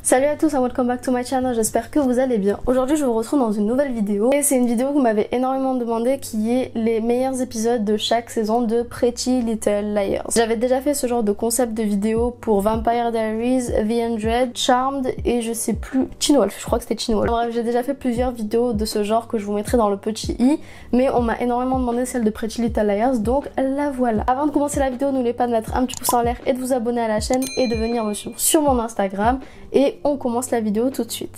Salut à tous and welcome back to my channel, j'espère que vous allez bien. Aujourd'hui je vous retrouve dans une nouvelle vidéo et c'est une vidéo que vous m'avez énormément demandé qui est les meilleurs épisodes de chaque saison de Pretty Little Liars. J'avais déjà fait ce genre de concept de vidéo pour Vampire Diaries, The 100, Charmed et je sais plus, Teen Wolf, je crois que c'était Teen Wolf. Bref, j'ai déjà fait plusieurs vidéos de ce genre que je vous mettrai dans le petit i, mais on m'a énormément demandé celle de Pretty Little Liars, donc la voilà. Avant de commencer la vidéo, n'oubliez pas de mettre un petit pouce en l'air et de vous abonner à la chaîne et de venir me suivre sur mon Instagram. Et on commence la vidéo tout de suite.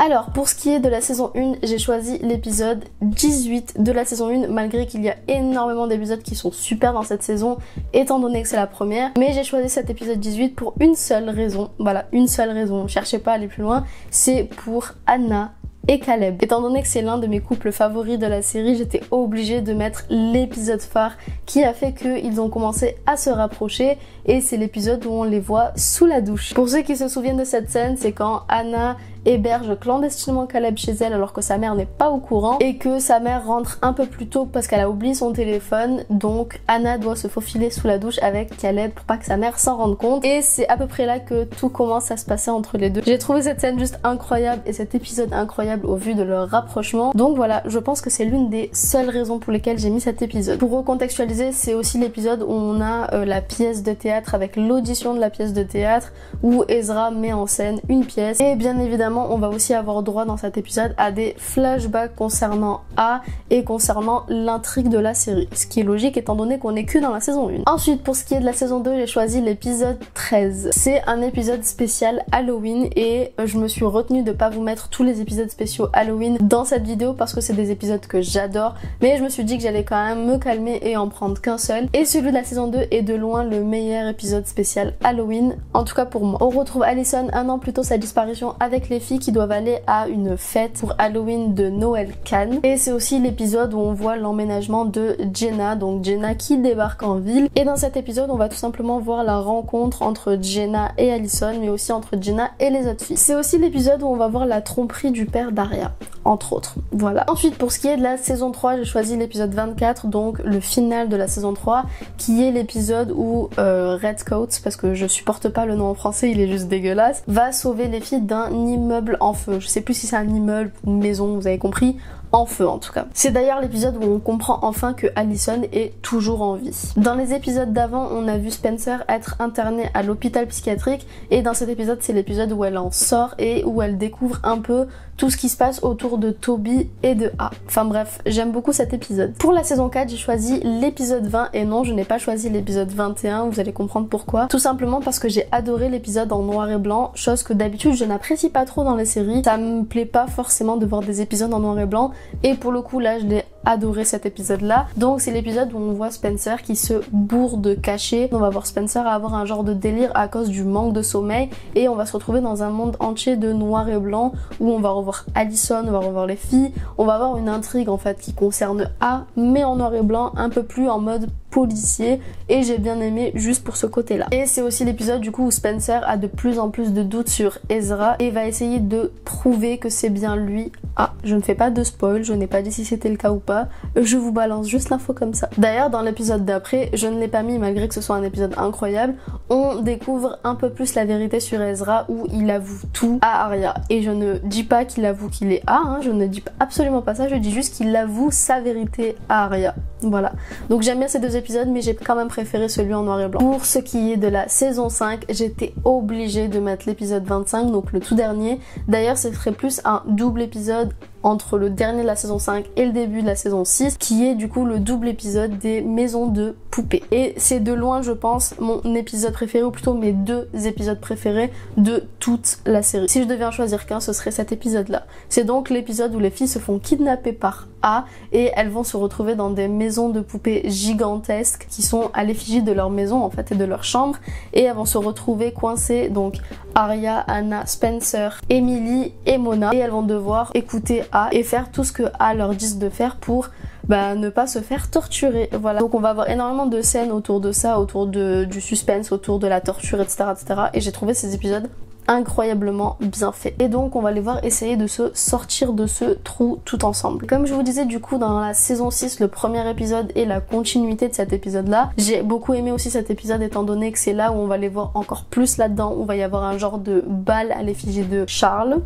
Alors pour ce qui est de la saison 1, j'ai choisi l'épisode 18 de la saison 1 malgré qu'il y a énormément d'épisodes qui sont super dans cette saison étant donné que c'est la première. Mais j'ai choisi cet épisode 18 pour une seule raison, voilà, une seule raison, cherchez pas à aller plus loin, c'est pour Anna et Caleb. Étant donné que c'est l'un de mes couples favoris de la série, j'étais obligée de mettre l'épisode phare qui a fait qu'ils ont commencé à se rapprocher et c'est l'épisode où on les voit sous la douche. Pour ceux qui se souviennent de cette scène, c'est quand Anna héberge clandestinement Caleb chez elle alors que sa mère n'est pas au courant et que sa mère rentre un peu plus tôt parce qu'elle a oublié son téléphone, donc Anna doit se faufiler sous la douche avec Caleb pour pas que sa mère s'en rende compte et c'est à peu près là que tout commence à se passer entre les deux. J'ai trouvé cette scène juste incroyable et cet épisode incroyable au vu de leur rapprochement, donc voilà, je pense que c'est l'une des seules raisons pour lesquelles j'ai mis cet épisode. Pour recontextualiser, c'est aussi l'épisode où on a la pièce de théâtre avec l'audition de la pièce de théâtre où Ezra met en scène une pièce et bien évidemment on va aussi avoir droit dans cet épisode à des flashbacks concernant A et concernant l'intrigue de la série, ce qui est logique étant donné qu'on est que dans la saison 1. Ensuite pour ce qui est de la saison 2, j'ai choisi l'épisode 13. C'est un épisode spécial Halloween et je me suis retenue de pas vous mettre tous les épisodes spéciaux Halloween dans cette vidéo parce que c'est des épisodes que j'adore, mais je me suis dit que j'allais quand même me calmer et en prendre qu'un seul, et celui de la saison 2 est de loin le meilleur épisode spécial Halloween, en tout cas pour moi. On retrouve Allison un an plus tôt sa disparition avec les filles qui doivent aller à une fête pour Halloween de Noël Cannes, et c'est aussi l'épisode où on voit l'emménagement de Jenna, donc Jenna qui débarque en ville, et dans cet épisode on va tout simplement voir la rencontre entre Jenna et Allison, mais aussi entre Jenna et les autres filles. C'est aussi l'épisode où on va voir la tromperie du père d'Arya, entre autres, voilà. Ensuite pour ce qui est de la saison 3, j'ai choisi l'épisode 24, donc le final de la saison 3, qui est l'épisode où Redcoat, parce que je supporte pas le nom en français, il est juste dégueulasse, va sauver les filles d'un immeuble en feu. Je sais plus si c'est un immeuble ou une maison, vous avez compris, en feu en tout cas. C'est d'ailleurs l'épisode où on comprend enfin que Allison est toujours en vie. Dans les épisodes d'avant, on a vu Spencer être internée à l'hôpital psychiatrique et dans cet épisode, c'est l'épisode où elle en sort et où elle découvre un peu tout ce qui se passe autour de Toby et de A. Enfin bref, j'aime beaucoup cet épisode. Pour la saison 4, j'ai choisi l'épisode 20 et non, je n'ai pas choisi l'épisode 21, vous allez comprendre pourquoi. Tout simplement parce que j'ai adoré l'épisode en noir et blanc, chose que d'habitude je n'apprécie pas trop dans les séries. Ça me plaît pas forcément de voir des épisodes en noir et blanc et pour le coup là je l'ai adoré cet épisode là. Donc c'est l'épisode où on voit Spencer qui se bourre de cachets. On va voir Spencer avoir un genre de délire à cause du manque de sommeil et on va se retrouver dans un monde entier de noir et blanc où on va revoir Allison, on va revoir les filles, on va avoir une intrigue en fait qui concerne A mais en noir et blanc, un peu plus en mode policier, et j'ai bien aimé juste pour ce côté là. Et c'est aussi l'épisode du coup où Spencer a de plus en plus de doutes sur Ezra et va essayer de prouver que c'est bien lui. Ah, je ne fais pas de spoil, je n'ai pas dit si c'était le cas ou pas, je vous balance juste l'info comme ça. D'ailleurs dans l'épisode d'après, je ne l'ai pas mis malgré que ce soit un épisode incroyable, on découvre un peu plus la vérité sur Ezra où il avoue tout à Arya, et je ne dis pas qu'il avoue qu'il est A, hein, je ne dis absolument pas ça, je dis juste qu'il avoue sa vérité à Arya. Voilà, donc j'aime bien ces deux épisodes mais j'ai quand même préféré celui en noir et blanc. Pour ce qui est de la saison 5, j'étais obligée de mettre l'épisode 25, donc le tout dernier. D'ailleurs ce serait plus un double épisode entre le dernier de la saison 5 et le début de la saison 6, qui est du coup le double épisode des maisons de poupées. Et c'est de loin je pense mon épisode préféré, ou plutôt mes deux épisodes préférés de toute la série. Si je devais en choisir qu'un, ce serait cet épisode là. C'est donc l'épisode où les filles se font kidnapper par A et elles vont se retrouver dans des maisons de poupées gigantesques qui sont à l'effigie de leur maison en fait et de leur chambre, et elles vont se retrouver coincées, donc Arya, Anna, Spencer, Emily et Mona, et elles vont devoir écouter A et faire tout ce que A leur dit de faire pour ne pas se faire torturer. Voilà, donc on va avoir énormément de scènes autour de ça, autour du suspense, autour de la torture, etc., etc. Et j'ai trouvé ces épisodes incroyablement bien fait. Et donc on va les voir essayer de se sortir de ce trou tout ensemble. Comme je vous disais du coup dans la saison 6, le premier épisode et la continuité de cet épisode là, j'ai beaucoup aimé aussi cet épisode étant donné que c'est là où on va les voir encore plus là-dedans, où il va y avoir un genre de bal à l'effigie de Charles.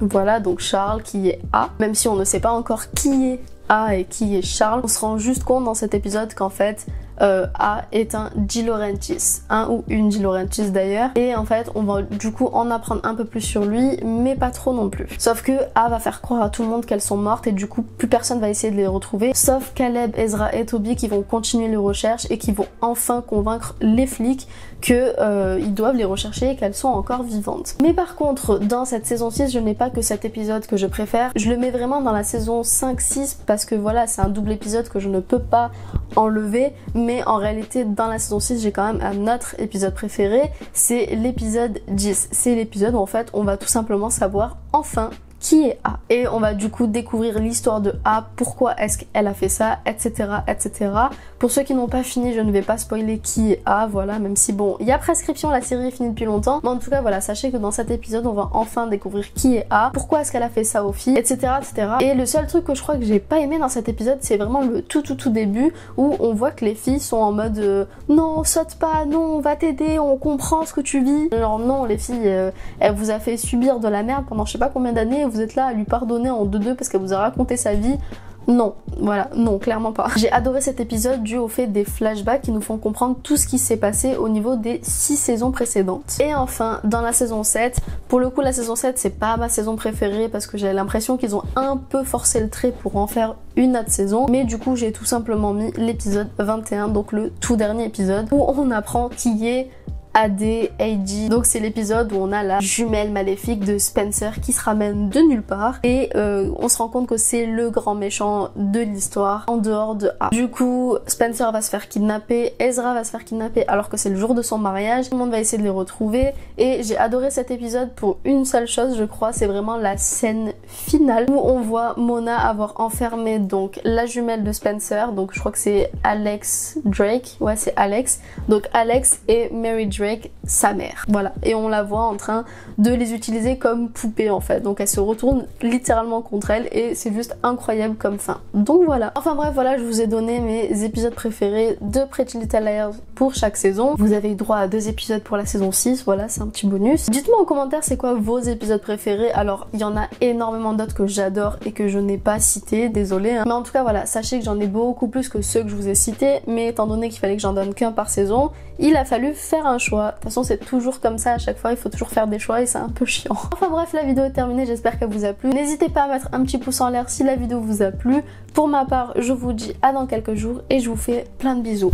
Voilà, donc Charles qui est A, même si on ne sait pas encore qui est A et qui est Charles, on se rend juste compte dans cet épisode qu'en fait A est un De Laurentiis, un ou une De Laurentiis d'ailleurs, et en fait on va du coup en apprendre un peu plus sur lui, mais pas trop non plus. Sauf que A va faire croire à tout le monde qu'elles sont mortes et du coup plus personne va essayer de les retrouver, sauf Caleb, Ezra et Toby qui vont continuer les recherches et qui vont enfin convaincre les flics que ils doivent les rechercher et qu'elles sont encore vivantes. Mais par contre dans cette saison 6 je n'ai pas que cet épisode que je préfère, je le mets vraiment dans la saison 5-6 parce que voilà c'est un double épisode que je ne peux pas enlever, mais en réalité dans la saison 6 j'ai quand même un autre épisode préféré, c'est l'épisode 10. C'est l'épisode où en fait on va tout simplement savoir enfin qui est A. Et on va du coup découvrir l'histoire de A, pourquoi est-ce qu'elle a fait ça, etc. etc. Pour ceux qui n'ont pas fini, je ne vais pas spoiler qui est A, voilà, même si bon, il y a prescription, la série est finie depuis longtemps. Mais en tout cas, voilà, sachez que dans cet épisode, on va enfin découvrir qui est A, pourquoi est-ce qu'elle a fait ça aux filles, etc. etc. Et le seul truc que je crois que j'ai pas aimé dans cet épisode, c'est vraiment le tout début, où on voit que les filles sont en mode non, saute pas, non, on va t'aider, on comprend ce que tu vis. Alors non, les filles, elle vous a fait subir de la merde pendant je sais pas combien d'années, vous êtes là à lui pardonner en 2-2 parce qu'elle vous a raconté sa vie. Non, voilà, non, clairement pas. J'ai adoré cet épisode dû au fait des flashbacks qui nous font comprendre tout ce qui s'est passé au niveau des 6 saisons précédentes. Et enfin, dans la saison 7, pour le coup la saison 7 c'est pas ma saison préférée parce que j'ai l'impression qu'ils ont un peu forcé le trait pour en faire une autre saison, mais du coup j'ai tout simplement mis l'épisode 21, donc le tout dernier épisode, où on apprend qui est AD. Donc c'est l'épisode où on a la jumelle maléfique de Spencer qui se ramène de nulle part et on se rend compte que c'est le grand méchant de l'histoire en dehors de A. Du coup Spencer va se faire kidnapper, Ezra va se faire kidnapper alors que c'est le jour de son mariage, tout le monde va essayer de les retrouver et j'ai adoré cet épisode pour une seule chose je crois, c'est vraiment la scène finale où on voit Mona avoir enfermé donc la jumelle de Spencer, donc je crois que c'est Alex Drake, ouais c'est Alex, donc Alex et Mary Drake sa mère, voilà, et on la voit en train de les utiliser comme poupées en fait, donc elle se retourne littéralement contre elle et c'est juste incroyable comme fin. Donc voilà, enfin bref, voilà, je vous ai donné mes épisodes préférés de Pretty Little Liars pour chaque saison. Vous avez eu droit à 2 épisodes pour la saison 6, voilà, c'est un petit bonus. Dites-moi en commentaire c'est quoi vos épisodes préférés. Alors il y en a énormément d'autres que j'adore et que je n'ai pas cités, désolé hein. Mais en tout cas voilà, sachez que j'en ai beaucoup plus que ceux que je vous ai cités, mais étant donné qu'il fallait que j'en donne qu'un par saison, il a fallu faire un choix. De toute façon c'est toujours comme ça à chaque fois, il faut toujours faire des choix et c'est un peu chiant. Enfin bref, la vidéo est terminée, j'espère qu'elle vous a plu. N'hésitez pas à mettre un petit pouce en l'air si la vidéo vous a plu. Pour ma part, je vous dis à dans quelques jours et je vous fais plein de bisous.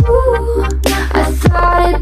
Ooh, I started